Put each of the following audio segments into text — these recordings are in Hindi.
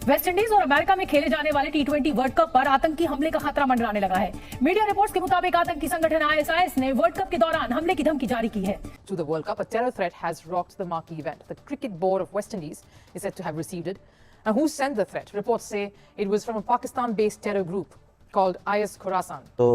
वेस्टइंडीज और अमेरिका में खेले जाने वाले T20 वर्ल्ड कप पर आतंकी हमले का खतरा मंडराने लगा है। मीडिया रिपोर्ट्स के मुताबिक आतंकी संगठन ISIS ने वर्ल्ड कप के दौरान हमले की धमकी जारी की है। To the World Cup, a terror threat has rocked the marquee event. The Cricket Board of West Indies is said to have received it. Now, who sent the threat? Reports say it was from a Pakistan-based terror group called IS Khorasan. तो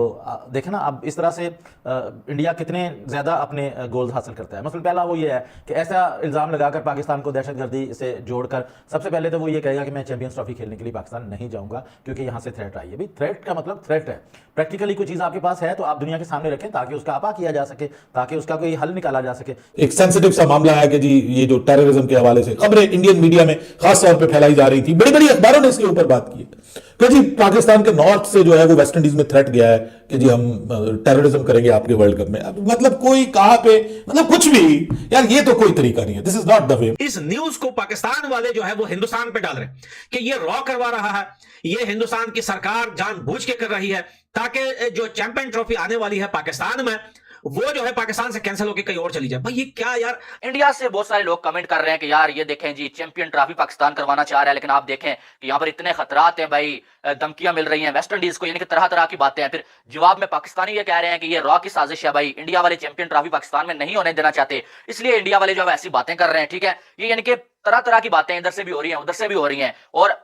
देखें ना, अब इस तरह से इंडिया कितने ज़्यादा अपने गोल्स हासिल करता है। मतलब पहला वो ये है कि ऐसा इल्ज़ाम लगाकर पाकिस्तान को दहशतगर्दी से जोड़कर सबसे पहले तो वो ये कहेगा कि मैं चैंपियंस ट्रॉफी खेलने के लिए पाकिस्तान नहीं जाऊंगा क्योंकि यहाँ से थ्रेट आई है। भाई थ्रेट का मतलब थ्रेट है। प्रैक्टिकली कोई चीज़ आपके पास है तो आप दुनिया के सामने रखें ताकि उसका आपा किया जा सके, ताकि उसका कोई हल निकाला जा सके। एक सेंसिटिव सा मामला है कि जी ये जो टेररिज्म के हवाले से खबरें इंडियन मीडिया में खास तौर पे फैलाई जा रही थी, बड़ी बड़ी अखबारों ने इसके ऊपर बात की है कि जी पाकिस्तान के नॉर्थ से जो है वो वेस्ट इंडीज में थ्रेट गया है कि जी हम टेररिज्म करेंगे आपके वर्ल्ड कप में। मतलब कोई कहां पे, मतलब कुछ भी यार, ये तो कोई तरीका नहीं है। This is not the way. इस न्यूज को पाकिस्तान वाले जो है वो हिंदुस्तान पे डाल रहे हैं कि ये रॉ करवा रहा है, ये हिंदुस्तान की सरकार जानबूझ के कर रही है ताकि जो चैंपियन ट्रॉफी आने वाली है पाकिस्तान में वो जो है पाकिस्तान से कैंसिल होकर कहीं और चली जाए। भाई ये क्या यार। इंडिया से बहुत सारे लोग कमेंट कर रहे हैं कि यार ये देखें जी चैंपियन ट्रॉफी पाकिस्तान करवाना चाह रहा है, लेकिन आप देखें कि यहाँ पर इतने खतरात हैं भाई, धमकियां मिल रही हैं वेस्ट इंडीज को, यानी कि तरह तरह की बातें हैं। फिर जवाब में पाकिस्तानी ये कह रहे हैं कि ये रॉ की साजिश है भाई, इंडिया वाले चैंपियन ट्रॉफी पाकिस्तान में नहीं होने देना चाहते, इसलिए इंडिया वाले जो है ऐसी बातें कर रहे हैं। ठीक है, ये यानी कि तरह तरह की बातें इधर से भी हो रही हैं उधर से भी हो रही हैं, और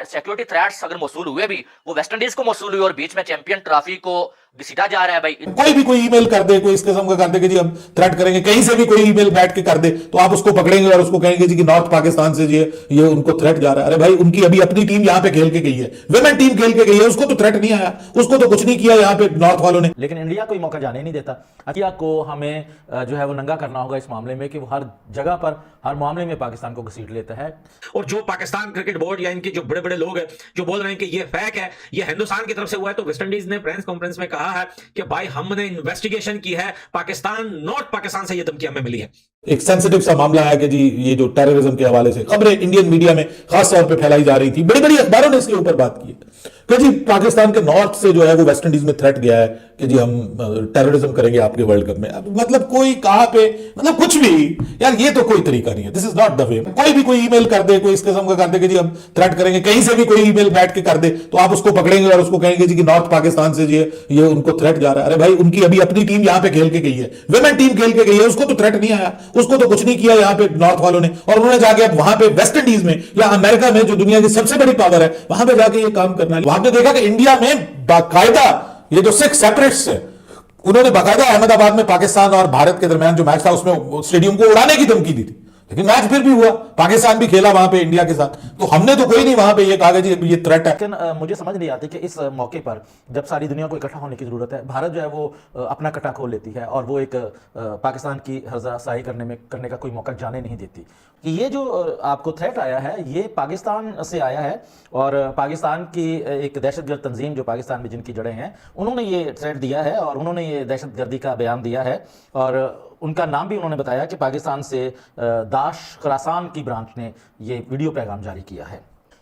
सिक्योरिटी थ्रेट्स अगर मौसूल हुए भी वो वेस्ट इंडीज को मौसूल हुए और बीच में चैंपियन ट्रॉफी को घसीटा जा रहा है। भाई कोई भी कोई ईमेल कर दे, कोई इस किस्म का कर दे कि जी हम थ्रेट करेंगे, कहीं से भी कोई ईमेल बैठ के कर दे तो आप उसको पकड़ेंगे और उसको कहेंगे जी कि नॉर्थ पाकिस्तान से ये उनको थ्रेट जा रहा है। अरे भाई उनकी अभी अपनी टीम यहां पे खेल के गई है, विमेन टीम खेल के गई है, उसको तो थ्रेट नहीं आया, उसको तो कुछ नहीं किया यहां पे नॉर्थ वालों ने। लेकिन इंडिया कोई मौका जाने नहीं देता। इंडिया को हमें जो है वो नंगा करना होगा इस मामले में कि वो हर जगह पर हर मामले में पाकिस्तान को घसीट लेता है। और जो पाकिस्तान क्रिकेट बोर्ड या इनके जो बड़े बड़े लोग हैं जो बोल रहे हैं कि ये फेक है, ये हिंदुस्तान की तरफ से हुआ है, तो वेस्ट इंडीज ने प्रेस कॉन्फ्रेंस में कहा है कि भाई हमने इन्वेस्टिगेशन की है, पाकिस्तान नॉर्थ पाकिस्तान से ये धमकी हमें मिली है। एक सेंसिटिव सा मामला है कि जी ये जो टेररिज्म के हवाले से खबरें इंडियन मीडिया में खास तौर पे फैलाई जा रही थी, बड़ी बड़ी अखबारों ने इसके ऊपर बात की है कि जी पाकिस्तान के नॉर्थ से जो है वो वेस्ट इंडीज में थ्रेट गया है कि जी हम टेररिज्म करेंगे आपके वर्ल्ड कप में। मतलब कोई कहां पे, मतलब कुछ भी यार, ये तो कोई तरीका नहीं है। This is not the way. कोई भी कोई ईमेल कर दे, कोई इस किस्म का कर दे कि जी हम थ्रेट करेंगे, कहीं से भी कोई ईमेल बैठ के कर दे तो आप उसको पकड़ेंगे और उसको कहेंगे जी कि नॉर्थ पाकिस्तान से ये उनको थ्रेट जा रहा है। अरे भाई उनकी अभी अपनी टीम यहां पे खेल के गई है, विमेन टीम खेल के गई है, उसको तो थ्रेट नहीं आया, उसको तो कुछ नहीं किया यहाँ पे नॉर्थ वालों ने, और उन्होंने जाके अब वहां पे वेस्ट इंडीज में या अमेरिका में जो दुनिया की सबसे बड़ी पावर है वहां पे जाके ये काम करना है। वहां पे देखा कि इंडिया में बाकायदा ये जो 6 सेपरेट्स है उन्होंने बाकायदा अहमदाबाद में पाकिस्तान और भारत के दरमियान जो मैच था उसमें स्टेडियम को उड़ाने की धमकी दी थी, लेकिन मैच फिर भी हुआ, पाकिस्तान भी खेला वहां पे इंडिया के साथ। तो हमने तो कोई नहीं वहां पे ये कहा कि ये थ्रेट है। लेकिन मुझे समझ नहीं आती कि इस मौके पर जब सारी दुनिया को इकट्ठा होने की जरूरत है, भारत जो है वो अपना कटा खोल लेती है और वो एक पाकिस्तान की हर्जाशाही करने का कोई मौका जाने नहीं देती। कि ये जो आपको थ्रेट आया है ये पाकिस्तान से आया है और पाकिस्तान की एक दहशतगर्द तंजीम जो पाकिस्तान में जिनकी जड़ें हैं उन्होंने ये थ्रेट दिया है और उन्होंने ये दहशतगर्दी का बयान दिया है, और उनका नाम भी उन्होंने बताया कि पाकिस्तान से दाश खुरासान की ब्रांच ने ये वीडियो पैगाम जारी किया है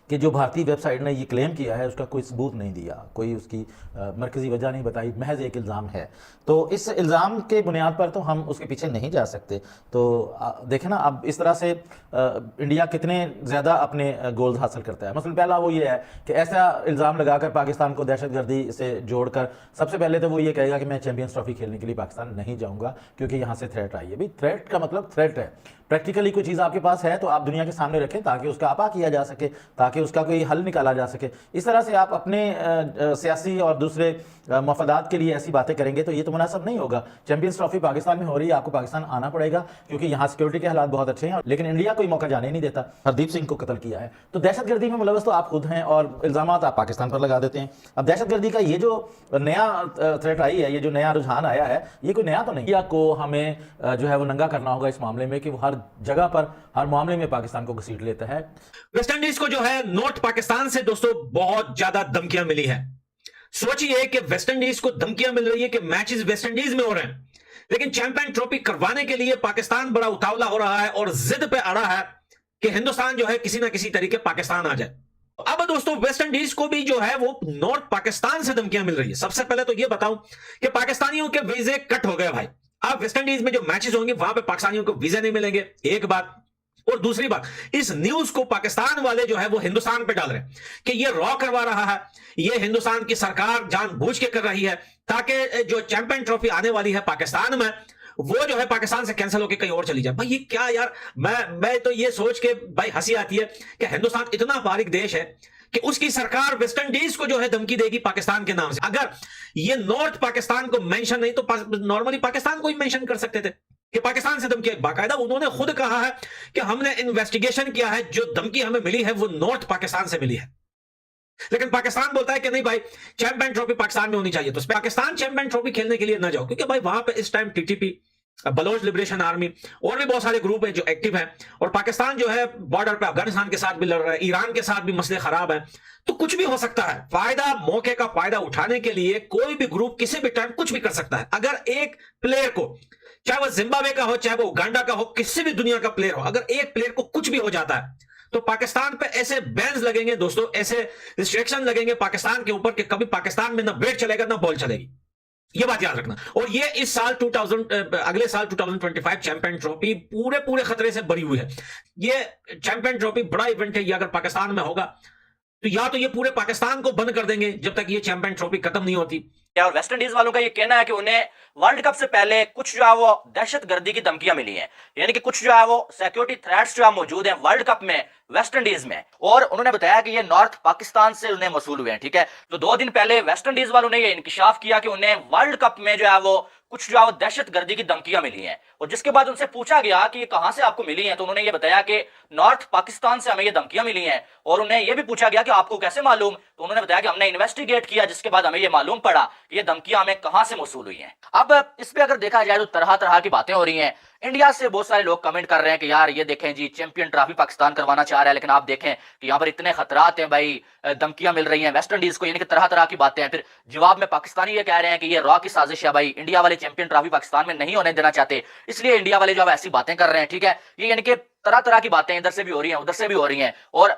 कि जो भारतीय वेबसाइट ने ये क्लेम किया है उसका कोई सबूत नहीं दिया, कोई उसकी मरकज़ी वजह नहीं बताई, महज एक इल्ज़ाम है। तो इस इल्ज़ाम के बुनियाद पर तो हम उसके पीछे नहीं जा सकते। तो देखें ना, अब इस तरह से इंडिया कितने ज़्यादा अपने गोल्स हासिल करता है। मतलब पहला वो ये है कि ऐसा इल्ज़ाम लगाकर पाकिस्तान को दहशतगर्दी से जोड़कर सबसे पहले तो वो ये कहेगा कि मैं चैंपियंस ट्रॉफी खेलने के लिए पाकिस्तान नहीं जाऊँगा क्योंकि यहाँ से थ्रेट आई है। भाई थ्रेट का मतलब थ्रेट है। प्रैक्टिकली कोई चीज़ आपके पास है तो आप दुनिया के सामने रखें ताकि उसका आपा किया जा सके, ताकि उसका कोई हल निकाला जा सके। इस तरह से आप अपने सियासी और दूसरे मफादात के लिए ऐसी बातें करेंगे तो ये तो मुनासिब नहीं होगा। चैंपियंस ट्रॉफी पाकिस्तान में हो रही है, आपको पाकिस्तान आना पड़ेगा क्योंकि यहाँ सिक्योरिटी के हालात बहुत अच्छे हैं, लेकिन इंडिया कोई मौका जाने नहीं देता। हरदीप सिंह को कत्ल किया है तो दहशतगर्दी में मुलव्वस तो आप खुद हैं और इल्ज़ाम आप पाकिस्तान पर लगा देते हैं। अब दहशतगर्दी का ये जो नया थ्रेट आई है, ये जो नया रुझान आया है, ये कोई नया तो नहीं। इंडिया को हमें जो है वो नंगा करना होगा इस मामले में कि वो हर जगह पर हर मामले में पाकिस्तान को घसीट लेता है। वेस्ट इंडीज को जो है नॉर्थ पाकिस्तान से दोस्तों बहुत ज्यादा धमकियां मिली है। सोचिए कि वेस्ट इंडीज को धमकियां मिल रही है कि मैचेस वेस्ट इंडीज में हो रहे हैं, लेकिन चैंपियन ट्रॉफी करवाने के लिए पाकिस्तान बड़ा उतावला हो रहा है और जिद पे अड़ा है कि हिंदुस्तान जो है किसी ना किसी तरीके पाकिस्तान आ जाए। अब दोस्तों वेस्ट इंडीज को भी जो है वो नॉर्थ पाकिस्तान से धमकियां मिल रही है। सबसे पहले तो ये बताऊं कि पाकिस्तानियों के वीजे कट हो गए भाई। अब वेस्ट इंडीज में जो मैचेस होंगे वहां पे पाकिस्तानियों को वीजा नहीं मिलेंगे, एक बात। और दूसरी बात, इस न्यूज को पाकिस्तान वाले जो है वो हिंदुस्तान पे डाल रहे हैं कि ये रॉ करवा रहा है, ये हिंदुस्तान की सरकार जानबूझ के कर रही है ताकि जो चैंपियन ट्रॉफी आने वाली है पाकिस्तान में वो जो है पाकिस्तान से कैंसिल होकर कहीं और चली जाए। भाई ये क्या यार, मैं तो ये सोच के भाई हंसी आती है कि हिंदुस्तान इतना बारीक देश है कि उसकी सरकार वेस्ट इंडीज को जो है धमकी देगी पाकिस्तान के नाम से। अगर ये नॉर्थ पाकिस्तान को मेंशन नहीं तो नॉर्मली पाकिस्तान को ही मेंशन कर सकते थे कि पाकिस्तान से धमकी। बाकायदा उन्होंने खुद कहा है कि हमने इन्वेस्टिगेशन किया है, जो धमकी हमें मिली है वो नॉर्थ पाकिस्तान से मिली है। लेकिन पाकिस्तान बोलता है कि नहीं भाई, चैंपियन ट्रॉफी पाकिस्तान में होनी चाहिए। तो पाकिस्तान चैंपियन ट्रॉफी खेलने के लिए ना जाओ, क्योंकि भाई वहां पे इस time TTP, Baloch liberation army और भी बहुत सारे ग्रुप हैं जो एक्टिव हैं, और पाकिस्तान जो है बॉर्डर पे अफगानिस्तान के साथ भी लड़ रहा है, ईरान के साथ भी मसले खराब हैं। तो कुछ भी हो सकता है। फायदा, मौके का फायदा उठाने के लिए कोई भी ग्रुप किसी भी टाइम कुछ भी कर सकता है। अगर एक प्लेयर को, चाहे वो जिम्बाब्वे का हो, चाहे वो उगांडा का हो, किसी भी दुनिया का प्लेयर हो, अगर एक प्लेयर को कुछ भी हो जाता है तो पाकिस्तान पे ऐसे बैन्स लगेंगे दोस्तों, ऐसे रिस्ट्रिक्शन लगेंगे पाकिस्तान के ऊपर कि कभी पाकिस्तान में ना बैट चलेगा ना बॉल चलेगी। ये बात याद रखना। और ये इस साल अगले साल 2025 चैंपियन ट्रॉफी पूरे खतरे से भरी हुई है। ये चैंपियन ट्रॉफी बड़ा इवेंट है। ये अगर पाकिस्तान में होगा तो या तो ये पूरे पाकिस्तान को बंद कर देंगे जब तक ये चैंपियन ट्रॉफी खत्म नहीं होती। और वेस्ट इंडीज वालों का ये कहना है कि उन्हें वर्ल्ड कप से पहले कुछ जो है वो दहशतगर्दी की धमकियां मिली हैं, यानी कि कुछ जो है वो सिक्योरिटी थ्रेट्स जो है मौजूद हैं वर्ल्ड कप में वेस्ट इंडीज में। और उन्होंने बताया कि ये नॉर्थ पाकिस्तान से उन्हें मसूल हुए हैं। ठीक है, तो 2 दिन पहले वेस्ट इंडीज वालों ने ये इंकशाफ किया कि उन्हें वर्ल्ड कप में जो है वो कुछ जो है वो दहशतगर्दी की धमकियां मिली हैं। और जिसके बाद उनसे पूछा गया कि ये कहां से आपको मिली हैं, तो उन्होंने ये बताया कि नॉर्थ पाकिस्तान से हमें ये धमकियां मिली हैं। और उन्हें ये भी पूछा गया कि आपको कैसे मालूम, तो उन्होंने बताया कि हमने इन्वेस्टिगेट किया, जिसके बाद हमें ये मालूम पड़ा कि ये धमकियां हमें कहां से मौसूल हुई हैं। अब इस पे अगर देखा जाए तो तरह तरह की बातें हो रही हैं। इंडिया से बहुत सारे लोग कमेंट कर रहे हैं कि यार ये देखें जी, चैंपियन ट्रॉफी पाकिस्तान करवाना चाह रहा है, लेकिन आप देखें कि यहाँ पर इतने खतरात हैं भाई, धमकियां मिल रही हैं वेस्ट इंडीज को, यानी कि तरह तरह की बातें हैं। फिर जवाब में पाकिस्तानी ये कह रहे हैं कि ये रॉ की साजिश है भाई, इंडिया वाले चैंपियन ट्रॉफी पाकिस्तान में नहीं होने देना चाहते, इसलिए इंडिया वाले जो ऐसी बातें कर रहे हैं। ठीक है, ये यानी कि तरह तरह की बातें इधर से भी हो रही हैं, उधर से भी हो रही हैं। और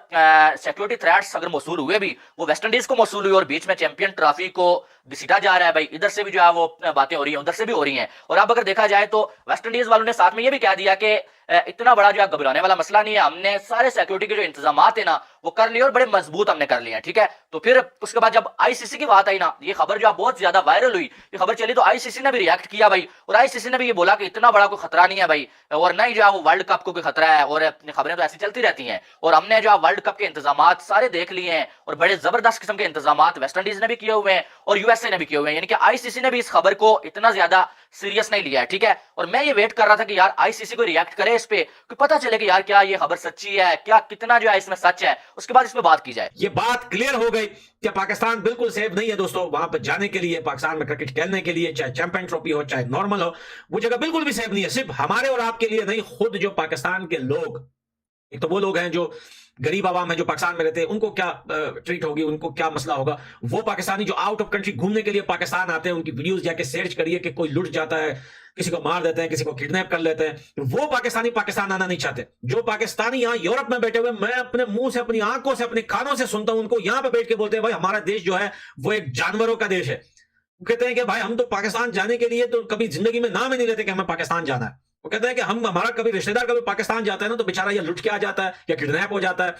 सिक्योरिटी थ्रेट्स अगर मौसूल हुए भी, वो वेस्ट इंडीज को मौसूल हुए और बीच में चैंपियन ट्रॉफी को घसीटा जा रहा है भाई, इधर से भी जो है वो बातें हो रही हैं, उधर से भी हो रही हैं। और अब अगर देखा जाए तो वेस्ट इंडीज वालों ने साथ में ये भी कह दिया कि इतना बड़ा जो है घबराने वाला मसला नहीं है, हमने सारे सिक्योरिटी के जो इंतजाम है ना वो कर लिए और बड़े मजबूत हमने कर लिए हैं। ठीक है, तो फिर उसके बाद जब आईसीसी की बात आई ना, ये खबर जो बहुत ज्यादा वायरल हुई, ये खबर चली, तो आईसीसी ने भी रिएक्ट किया भाई, और आईसीसी ने भी ये बोला कि इतना बड़ा कोई खतरा नहीं है भाई, और ना ही जो है वो वर्ल्ड कप को कोई खतरा है, और खबरें तो ऐसी चलती रहती हैं। और हमने जो है वर्ल्ड कप के इंतजाम सारे देख लिए हैं, और बड़े जबरदस्त किस्म के इंतजाम वेस्ट इंडीज ने भी किए हुए हैं और यूएसए ने भी किए हुए हैं, यानी कि आईसीसी ने भी इस खबर को इतना ज्यादा सीरियस नहीं लिया है। ठीक है, और मैं ये वेट कर रहा था कि यार आईसीसी को रिएक्ट करे इस पे, पता चले कि यार क्या ये खबर सच्ची है, क्या कितना जो है इसमें सच है, उसके बाद इस पे बात की जाए। ये बात क्लियर हो गई कि पाकिस्तान बिल्कुल सेफ नहीं है दोस्तों वहां पर जाने के लिए, पाकिस्तान में क्रिकेट खेलने के लिए, चाहे चैंपियन ट्रॉफी हो चाहे नॉर्मल हो, वो जगह बिल्कुल भी सेफ नहीं है। सिर्फ हमारे और आपके लिए नहीं, खुद जो पाकिस्तान के लोग, एक तो वो लोग हैं जो गरीब आवाम है जो पाकिस्तान में रहते हैं, उनको क्या ट्रीट होगी, उनको क्या मसला होगा। वो पाकिस्तानी जो आउट ऑफ कंट्री घूमने के लिए पाकिस्तान आते हैं, उनकी वीडियोस जाके सर्च करिए कि कोई लुट जाता है, किसी को मार देते हैं, किसी को किडनैप कर लेते हैं। वो पाकिस्तानी पाकिस्तान आना नहीं चाहते। जो पाकिस्तानी यहाँ यूरोप में बैठे हुए, मैं अपने मुंह से, अपनी आंखों से, अपने कानों से सुनता हूं उनको यहाँ पे बैठ के बोलते हैं भाई हमारा देश जो है वो एक जानवरों का देश है। वो कहते हैं कि भाई हम तो पाकिस्तान जाने के लिए तो कभी जिंदगी में नाम ही नहीं लेते कि हमें पाकिस्तान जाना है। वो कहते हैं कि हमारा कभी रिश्तेदार कभी पाकिस्तान जाता है ना तो बेचारा या लुट के आ जाता है या किडनैप हो जाता है।